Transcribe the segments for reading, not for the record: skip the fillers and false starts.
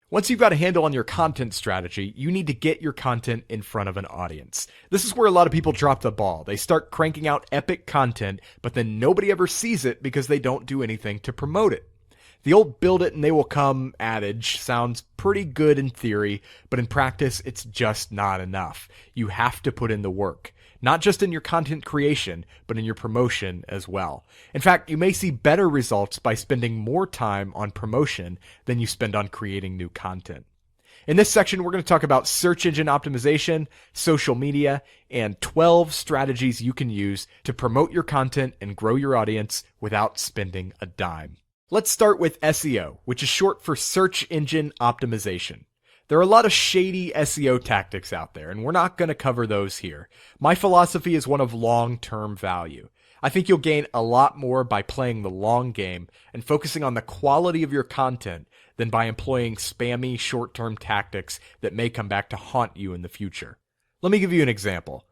Once you've got a handle on your content strategy, you need to get your content in front of an audience. This is where a lot of people drop the ball. They start cranking out epic content, but then nobody ever sees it because they don't do anything to promote it. The old build it and they will come adage sounds pretty good in theory, but in practice, it's just not enough. You have to put in the work. Not just in your content creation, but in your promotion as well. In fact, you may see better results by spending more time on promotion than you spend on creating new content. In this section, we're going to talk about search engine optimization, social media, and 12 strategies you can use to promote your content and grow your audience without spending a dime. Let's start with SEO, which is short for search engine optimization. There are a lot of shady SEO tactics out there, and we're not going to cover those here. My philosophy is one of long-term value. I think you'll gain a lot more by playing the long game and focusing on the quality of your content than by employing spammy short-term tactics that may come back to haunt you in the future. Let me give you an example.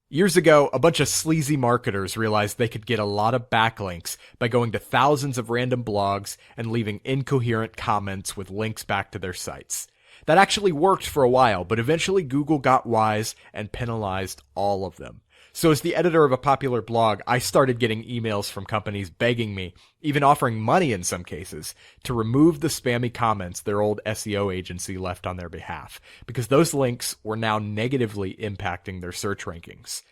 Years ago, a bunch of sleazy marketers realized they could get a lot of backlinks by going to thousands of random blogs and leaving incoherent comments with links back to their sites. That actually worked for a while, but eventually Google got wise and penalized all of them. So as the editor of a popular blog, I started getting emails from companies begging me, even offering money in some cases, to remove the spammy comments their old SEO agency left on their behalf, because those links were now negatively impacting their search rankings.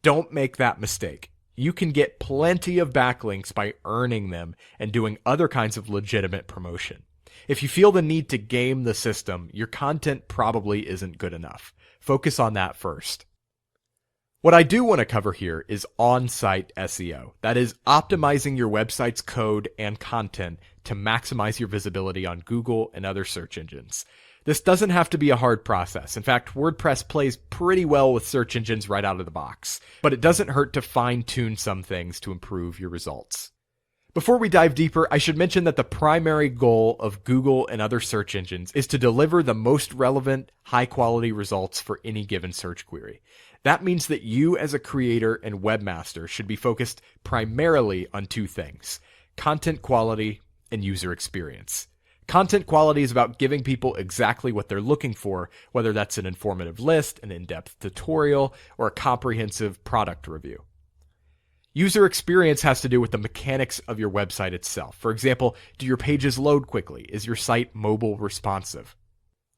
Don't make that mistake. You can get plenty of backlinks by earning them and doing other kinds of legitimate promotion. If you feel the need to game the system, your content probably isn't good enough. Focus on that first. What I do want to cover here is on-site SEO. That is, optimizing your website's code and content to maximize your visibility on Google and other search engines. This doesn't have to be a hard process. In fact, WordPress plays pretty well with search engines right out of the box. But it doesn't hurt to fine-tune some things to improve your results. Before we dive deeper, I should mention that the primary goal of Google and other search engines is to deliver the most relevant, high-quality results for any given search query. That means that you as a creator and webmaster should be focused primarily on two things: content quality and user experience. Content quality is about giving people exactly what they're looking for, whether that's an informative list, an in-depth tutorial, or a comprehensive product review. User experience has to do with the mechanics of your website itself. For example, do your pages load quickly? Is your site mobile responsive?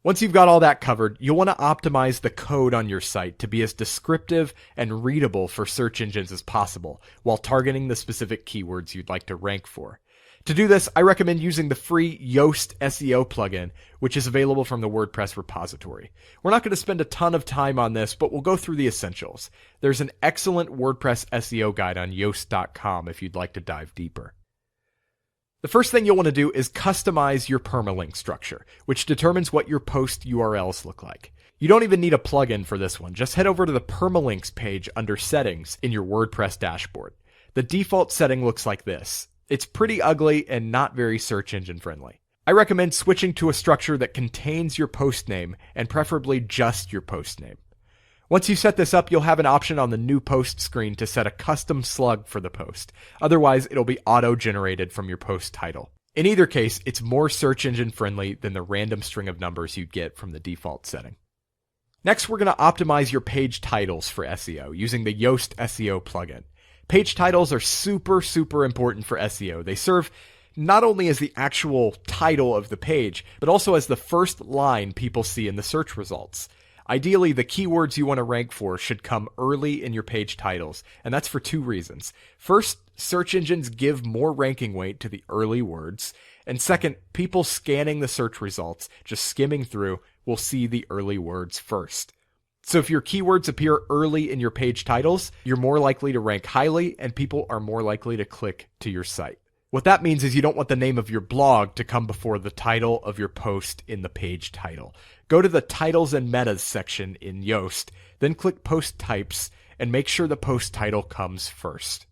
Once you've got all that covered, you'll want to optimize the code on your site to be as descriptive and readable for search engines as possible, while targeting the specific keywords you'd like to rank for. To do this, I recommend using the free Yoast SEO plugin, which is available from the WordPress repository. We're not going to spend a ton of time on this, but we'll go through the essentials. There's an excellent WordPress SEO guide on Yoast.com if you'd like to dive deeper. The first thing you'll want to do is customize your permalink structure, which determines what your post URLs look like. You don't even need a plugin for this one. Just head over to the permalinks page under settings in your WordPress dashboard. The default setting looks like this. It's pretty ugly and not very search engine friendly. I recommend switching to a structure that contains your post name and preferably just your post name. Once you set this up, you'll have an option on the new post screen to set a custom slug for the post. Otherwise, it'll be auto-generated from your post title. In either case, it's more search engine friendly than the random string of numbers you'd get from the default setting. Next, we're going to optimize your page titles for SEO using the Yoast SEO plugin. Page titles are super important for SEO. They serve not only as the actual title of the page, but also as the first line people see in the search results. Ideally, the keywords you want to rank for should come early in your page titles, and that's for two reasons. First, search engines give more ranking weight to the early words, and second, people scanning the search results, just skimming through, will see the early words first. So if your keywords appear early in your page titles, you're more likely to rank highly, and people are more likely to click to your site. What that means is you don't want the name of your blog to come before the title of your post in the page title. Go to the Titles and Metas section in Yoast, then click Post Types, and make sure the post title comes first.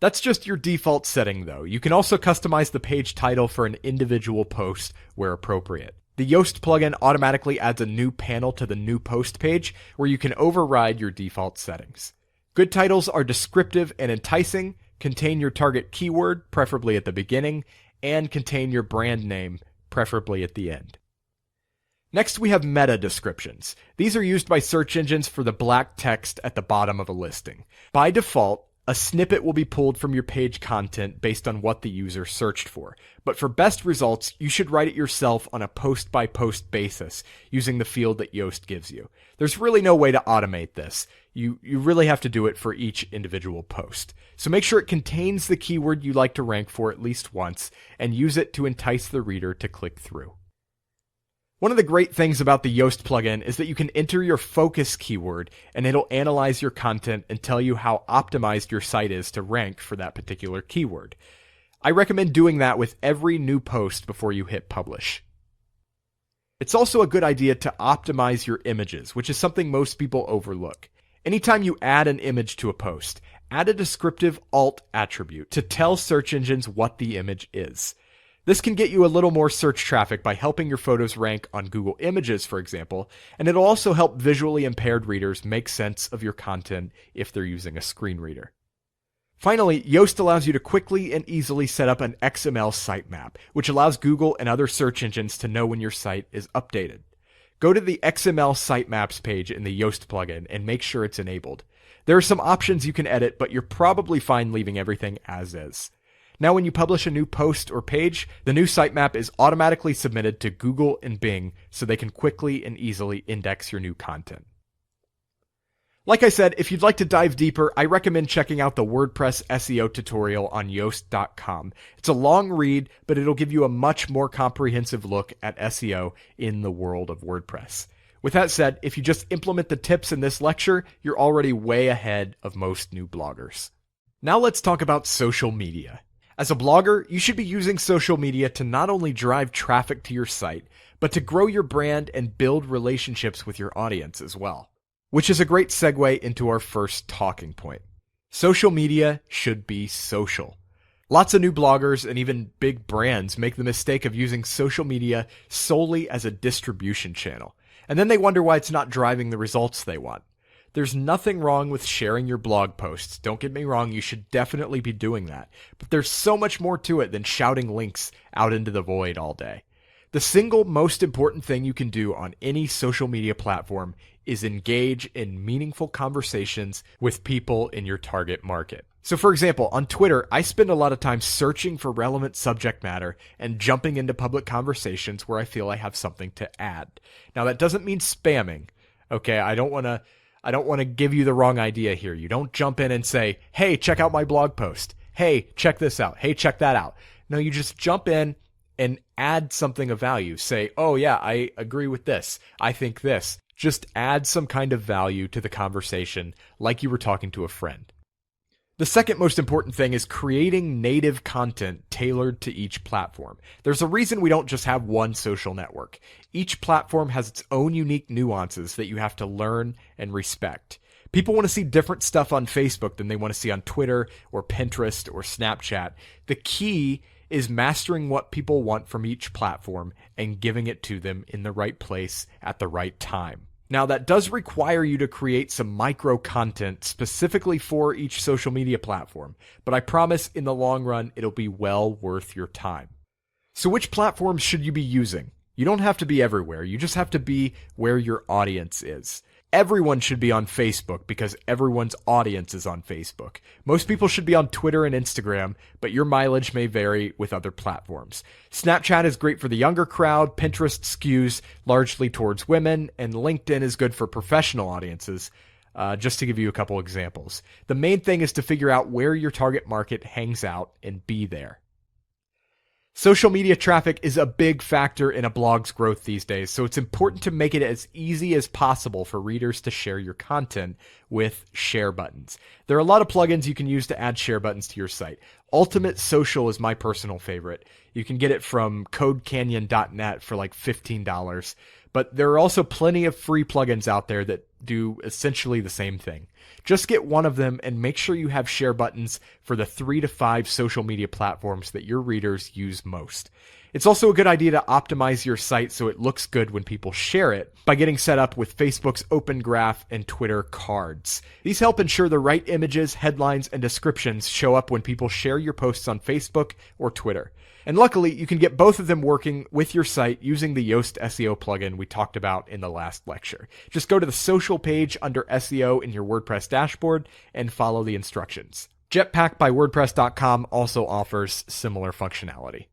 That's just your default setting though. You can also customize the page title for an individual post where appropriate. The Yoast plugin automatically adds a new panel to the new post page where you can override your default settings. Good titles are descriptive and enticing, contain your target keyword, preferably at the beginning, and contain your brand name, preferably at the end. Next, we have meta descriptions. These are used by search engines for the black text at the bottom of a listing. By default, a snippet will be pulled from your page content based on what the user searched for. But for best results, you should write it yourself on a post-by-post basis using the field that Yoast gives you. There's really no way to automate this. You really have to do it for each individual post. So make sure it contains the keyword you like to rank for at least once, and use it to entice the reader to click through. One of the great things about the Yoast plugin is that you can enter your focus keyword and it'll analyze your content and tell you how optimized your site is to rank for that particular keyword. I recommend doing that with every new post before you hit publish. It's also a good idea to optimize your images, which is something most people overlook. Anytime you add an image to a post, add a descriptive alt attribute to tell search engines what the image is. This can get you a little more search traffic by helping your photos rank on Google Images, for example, and it'll also help visually impaired readers make sense of your content if they're using a screen reader. Finally, Yoast allows you to quickly and easily set up an XML sitemap, which allows Google and other search engines to know when your site is updated. Go to the XML sitemaps page in the Yoast plugin and make sure it's enabled. There are some options you can edit, but you're probably fine leaving everything as is. Now when you publish a new post or page, the new sitemap is automatically submitted to Google and Bing so they can quickly and easily index your new content. Like I said, if you'd like to dive deeper, I recommend checking out the WordPress SEO tutorial on Yoast.com. It's a long read, but it'll give you a much more comprehensive look at SEO in the world of WordPress. With that said, if you just implement the tips in this lecture, you're already way ahead of most new bloggers. Now let's talk about social media. As a blogger, you should be using social media to not only drive traffic to your site, but to grow your brand and build relationships with your audience as well. Which is a great segue into our first talking point. Social media should be social. Lots of new bloggers and even big brands make the mistake of using social media solely as a distribution channel, and then they wonder why it's not driving the results they want. There's nothing wrong with sharing your blog posts. Don't get me wrong, you should definitely be doing that. But there's so much more to it than shouting links out into the void all day. The single most important thing you can do on any social media platform is engage in meaningful conversations with people in your target market. So for example, on Twitter, I spend a lot of time searching for relevant subject matter and jumping into public conversations where I feel I have something to add. Now that doesn't mean spamming. Okay, I don't want to give you the wrong idea here. You don't jump in and say, hey, check out my blog post. Hey, check this out. Hey, check that out. No, you just jump in and add something of value. Say, oh yeah, I agree with this. I think this. Just add some kind of value to the conversation like you were talking to a friend. The second most important thing is creating native content tailored to each platform. There's a reason we don't just have one social network. Each platform has its own unique nuances that you have to learn and respect. People want to see different stuff on Facebook than they want to see on Twitter or Pinterest or Snapchat. The key is mastering what people want from each platform and giving it to them in the right place at the right time. Now, that does require you to create some micro content specifically for each social media platform, but I promise in the long run, it'll be well worth your time. So which platforms should you be using? You don't have to be everywhere. You just have to be where your audience is. Everyone should be on Facebook because everyone's audience is on Facebook. Most people should be on Twitter and Instagram, but your mileage may vary with other platforms. Snapchat is great for the younger crowd, Pinterest skews largely towards women, and LinkedIn is good for professional audiences, just to give you a couple examples. The main thing is to figure out where your target market hangs out and be there. Social media traffic is a big factor in a blog's growth these days, so it's important to make it as easy as possible for readers to share your content with share buttons. There are a lot of plugins you can use to add share buttons to your site. Ultimate Social is my personal favorite. You can get it from codecanyon.net for like $15, but there are also plenty of free plugins out there that do essentially the same thing. Just get one of them and make sure you have share buttons for the 3 to 5 social media platforms that your readers use most. It's also a good idea to optimize your site so it looks good when people share it by getting set up with Facebook's Open Graph and Twitter cards. These help ensure the right images, headlines, and descriptions show up when people share your posts on Facebook or Twitter. And luckily, you can get both of them working with your site using the Yoast SEO plugin we talked about in the last lecture. Just go to the social page under SEO in your WordPress dashboard and follow the instructions. Jetpack by WordPress.com also offers similar functionality.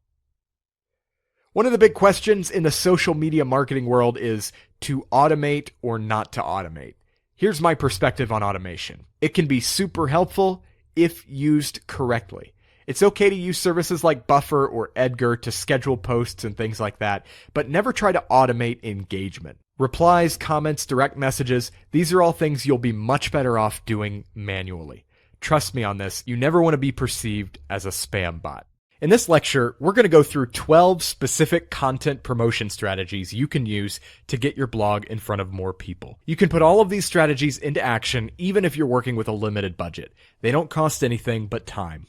One of the big questions in the social media marketing world is to automate or not to automate. Here's my perspective on automation. It can be super helpful if used correctly. It's okay to use services like Buffer or Edgar to schedule posts and things like that, but never try to automate engagement. Replies, comments, direct messages, these are all things you'll be much better off doing manually. Trust me on this, you never want to be perceived as a spam bot. In this lecture, we're going to go through 12 specific content promotion strategies you can use to get your blog in front of more people. You can put all of these strategies into action even if you're working with a limited budget. They don't cost anything but time.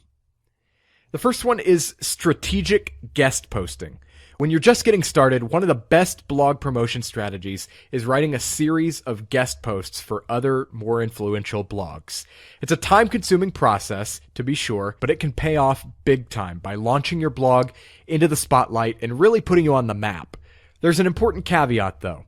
The first one is strategic guest posting. When you're just getting started, one of the best blog promotion strategies is writing a series of guest posts for other, more influential blogs. It's a time-consuming process, to be sure, but it can pay off big time by launching your blog into the spotlight and really putting you on the map. There's an important caveat, though.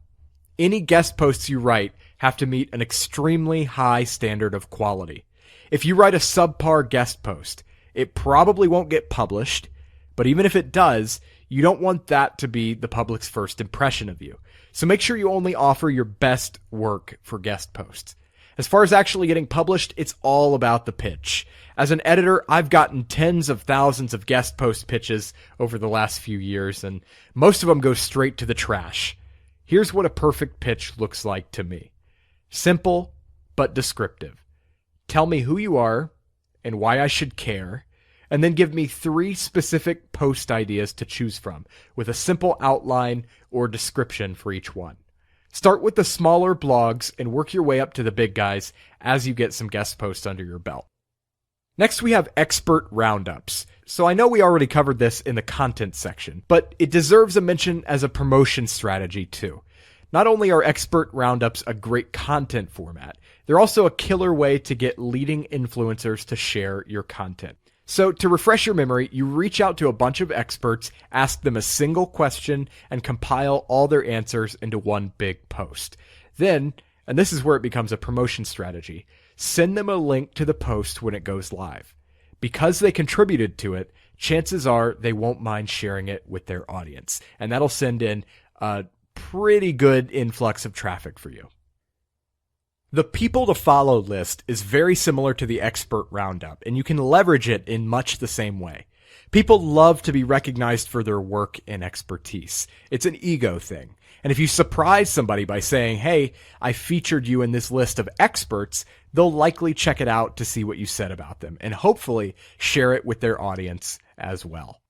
Any guest posts you write have to meet an extremely high standard of quality. If you write a subpar guest post, it probably won't get published, but even if it does, you don't want that to be the public's first impression of you. So make sure you only offer your best work for guest posts. As far as actually getting published, it's all about the pitch. As an editor, I've gotten tens of thousands of guest post pitches over the last few years, and most of them go straight to the trash. Here's what a perfect pitch looks like to me. Simple, but descriptive. Tell me who you are and why I should care, and then give me 3 specific post ideas to choose from, with a simple outline or description for each one. Start with the smaller blogs and work your way up to the big guys as you get some guest posts under your belt. Next, we have expert roundups. So I know we already covered this in the content section, but it deserves a mention as a promotion strategy too. Not only are expert roundups a great content format, they're also a killer way to get leading influencers to share your content. So to refresh your memory, you reach out to a bunch of experts, ask them a single question, and compile all their answers into one big post. Then, and this is where it becomes a promotion strategy, send them a link to the post when it goes live. Because they contributed to it, chances are they won't mind sharing it with their audience, and that'll send in a pretty good influx of traffic for you. The people to follow list is very similar to the expert roundup, and you can leverage it in much the same way. People love to be recognized for their work and expertise. It's an ego thing. And if you surprise somebody by saying, hey, I featured you in this list of experts, they'll likely check it out to see what you said about them, and hopefully share it with their audience as well.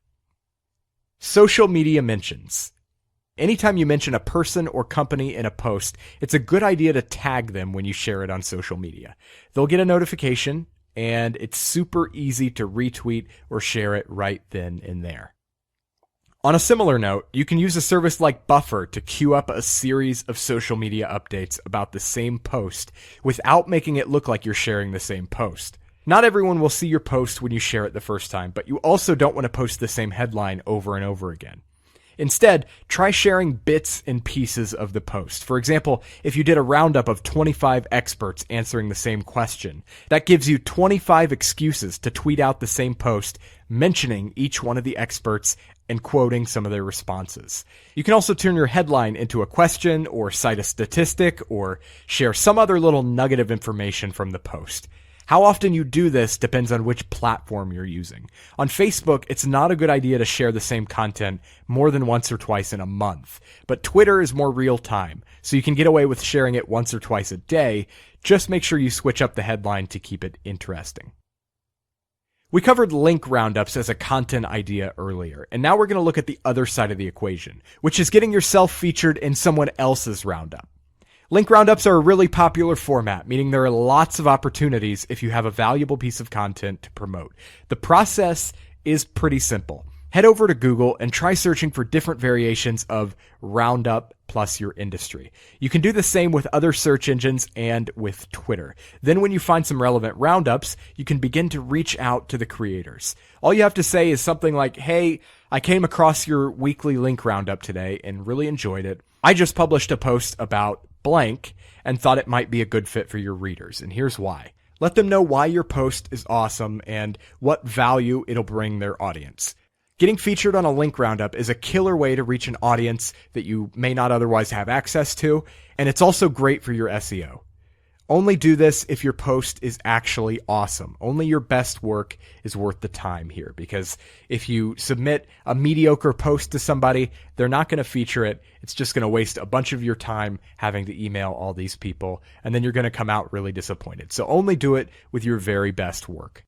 Social media mentions. Anytime you mention a person or company in a post, it's a good idea to tag them when you share it on social media. They'll get a notification, and it's super easy to retweet or share it right then and there. On a similar note, you can use a service like Buffer to queue up a series of social media updates about the same post without making it look like you're sharing the same post. Not everyone will see your post when you share it the first time, but you also don't want to post the same headline over and over again. Instead, try sharing bits and pieces of the post. For example, if you did a roundup of 25 experts answering the same question, that gives you 25 excuses to tweet out the same post, mentioning each one of the experts and quoting some of their responses. You can also turn your headline into a question, or cite a statistic, or share some other little nugget of information from the post. How often you do this depends on which platform you're using. On Facebook, it's not a good idea to share the same content more than once or twice in a month. But Twitter is more real time, so you can get away with sharing it once or twice a day. Just make sure you switch up the headline to keep it interesting. We covered link roundups as a content idea earlier, and now we're going to look at the other side of the equation, which is getting yourself featured in someone else's roundup. Link roundups are a really popular format, meaning there are lots of opportunities if you have a valuable piece of content to promote. The process is pretty simple. Head over to Google and try searching for different variations of roundup plus your industry. You can do the same with other search engines and with Twitter. Then when you find some relevant roundups, you can begin to reach out to the creators. All you have to say is something like, hey, I came across your weekly link roundup today and really enjoyed it. I just published a post about blank and thought it might be a good fit for your readers, and here's why. Let them know why your post is awesome and what value it'll bring their audience. Getting featured on a link roundup is a killer way to reach an audience that you may not otherwise have access to, and it's also great for your SEO. Only do this if your post is actually awesome. Only your best work is worth the time here, because if you submit a mediocre post to somebody, they're not going to feature it. It's just going to waste a bunch of your time having to email all these people, and then you're going to come out really disappointed. So only do it with your very best work.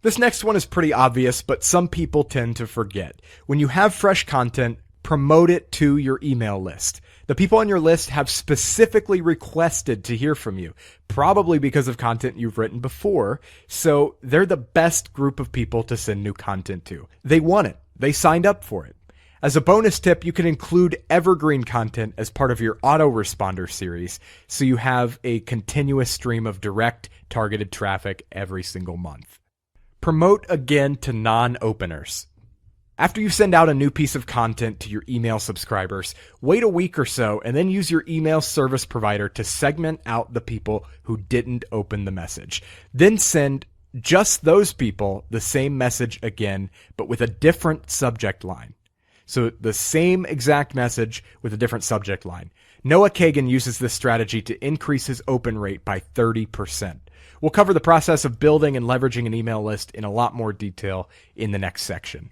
This next one is pretty obvious, but some people tend to forget. When you have fresh content, promote it to your email list. The people on your list have specifically requested to hear from you, probably because of content you've written before, so they're the best group of people to send new content to. They want it. They signed up for it. As a bonus tip, you can include evergreen content as part of your autoresponder series, so you have a continuous stream of direct, targeted traffic every single month. Promote again to non-openers. After you send out a new piece of content to your email subscribers, wait a week or so and then use your email service provider to segment out the people who didn't open the message. Then send just those people the same message again, but with a different subject line. So the same exact message with a different subject line. Noah Kagan uses this strategy to increase his open rate by 30%. We'll cover the process of building and leveraging an email list in a lot more detail in the next section.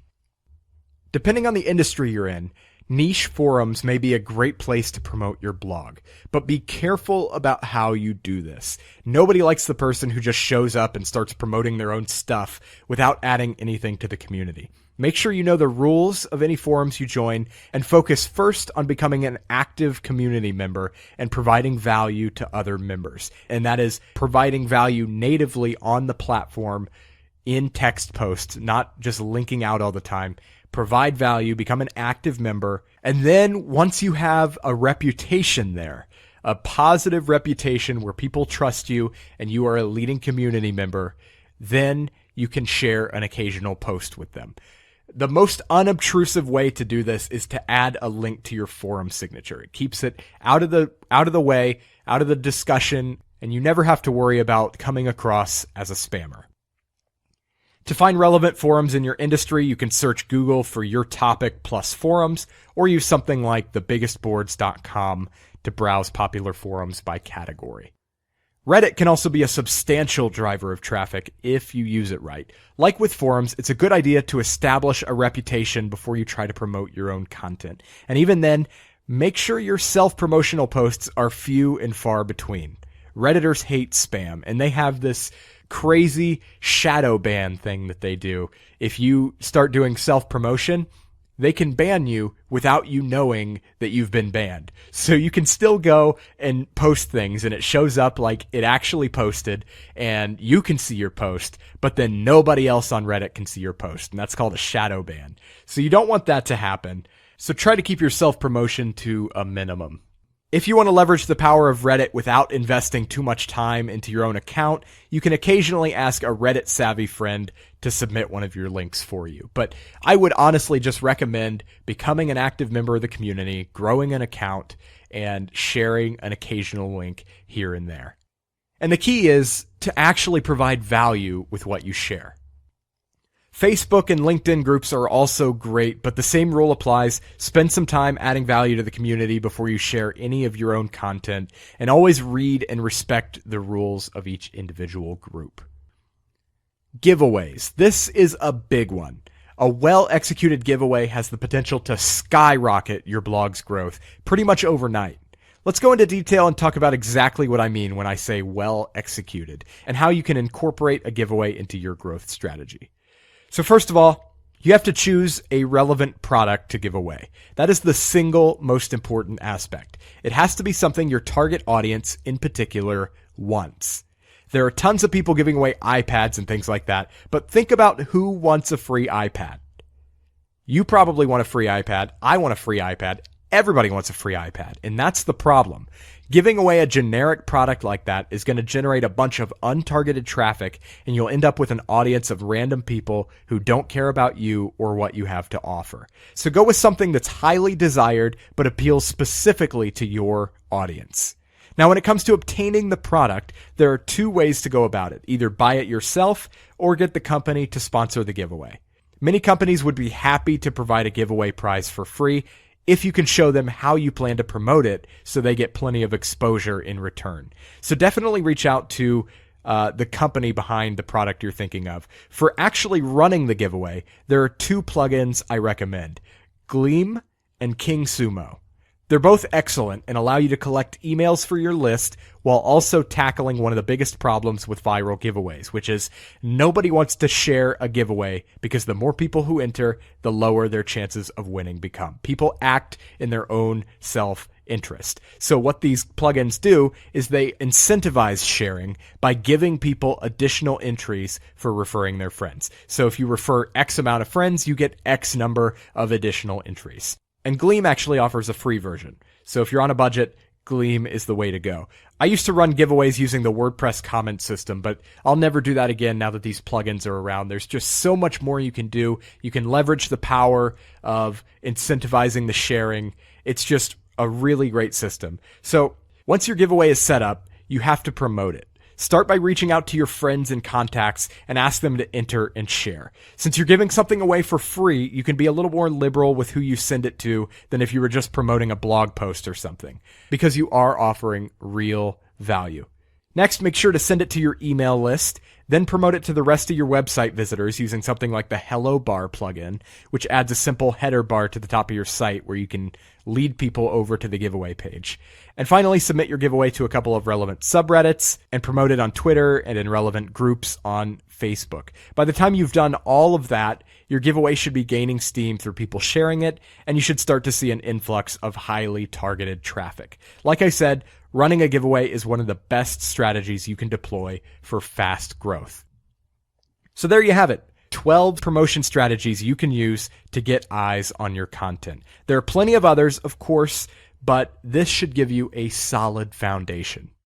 Depending on the industry you're in, niche forums may be a great place to promote your blog, but be careful about how you do this. Nobody likes the person who just shows up and starts promoting their own stuff without adding anything to the community. Make sure you know the rules of any forums you join and focus first on becoming an active community member and providing value to other members. And that is providing value natively on the platform in text posts, not just linking out all the time. Provide value, become an active member, and then once you have a reputation there, a positive reputation where people trust you and you are a leading community member, then you can share an occasional post with them. The most unobtrusive way to do this is to add a link to your forum signature. It keeps it out of the way, out of the discussion, and you never have to worry about coming across as a spammer. To find relevant forums in your industry, you can search Google for your topic plus forums, or use something like thebiggestboards.com to browse popular forums by category. Reddit can also be a substantial driver of traffic if you use it right. Like with forums, it's a good idea to establish a reputation before you try to promote your own content. And even then, make sure your self-promotional posts are few and far between. Redditors hate spam, and they have this crazy shadow ban thing that they do. If you start doing self-promotion, they can ban you without you knowing that you've been banned. So you can still go and post things and it shows up like it actually posted and you can see your post, but then nobody else on Reddit can see your post. And that's called a shadow ban. So you don't want that to happen. So try to keep your self-promotion to a minimum. If you want to leverage the power of Reddit without investing too much time into your own account, you can occasionally ask a Reddit-savvy friend to submit one of your links for you. But I would honestly just recommend becoming an active member of the community, growing an account, and sharing an occasional link here and there. And the key is to actually provide value with what you share. Facebook and LinkedIn groups are also great, but the same rule applies. Spend some time adding value to the community before you share any of your own content, and always read and respect the rules of each individual group. Giveaways. This is a big one. A well-executed giveaway has the potential to skyrocket your blog's growth pretty much overnight. Let's go into detail and talk about exactly what I mean when I say well-executed, and how you can incorporate a giveaway into your growth strategy. So first of all, you have to choose a relevant product to give away. That is the single most important aspect. It has to be something your target audience in particular wants. There are tons of people giving away iPads and things like that, but think about who wants a free iPad. You probably want a free iPad. I want a free iPad. Everybody wants a free iPad, and that's the problem. Giving away a generic product like that is going to generate a bunch of untargeted traffic, and you'll end up with an audience of random people who don't care about you or what you have to offer. So go with something that's highly desired but appeals specifically to your audience. Now, when it comes to obtaining the product, there are two ways to go about it. Either buy it yourself or get the company to sponsor the giveaway. Many companies would be happy to provide a giveaway prize for free if you can show them how you plan to promote it so they get plenty of exposure in return. So definitely reach out to the company behind the product you're thinking of. For actually running the giveaway, there are two plugins I recommend, Gleam and KingSumo. They're both excellent and allow you to collect emails for your list while also tackling one of the biggest problems with viral giveaways, which is nobody wants to share a giveaway because the more people who enter, the lower their chances of winning become. People act in their own self-interest. So what these plugins do is they incentivize sharing by giving people additional entries for referring their friends. So if you refer X amount of friends, you get X number of additional entries. And Gleam actually offers a free version. So if you're on a budget, Gleam is the way to go. I used to run giveaways using the WordPress comment system, but I'll never do that again now that these plugins are around. There's just so much more you can do. You can leverage the power of incentivizing the sharing. It's just a really great system. So once your giveaway is set up, you have to promote it. Start by reaching out to your friends and contacts and ask them to enter and share. Since you're giving something away for free, you can be a little more liberal with who you send it to than if you were just promoting a blog post or something, because you are offering real value. Next, make sure to send it to your email list, then promote it to the rest of your website visitors using something like the Hello Bar plugin, which adds a simple header bar to the top of your site where you can lead people over to the giveaway page. And finally, submit your giveaway to a couple of relevant subreddits and promote it on Twitter and in relevant groups on Facebook. By the time you've done all of that, your giveaway should be gaining steam through people sharing it, and you should start to see an influx of highly targeted traffic. Like I said, running a giveaway is one of the best strategies you can deploy for fast growth. So there you have it. 12 promotion strategies you can use to get eyes on your content. There are plenty of others, of course, but this should give you a solid foundation.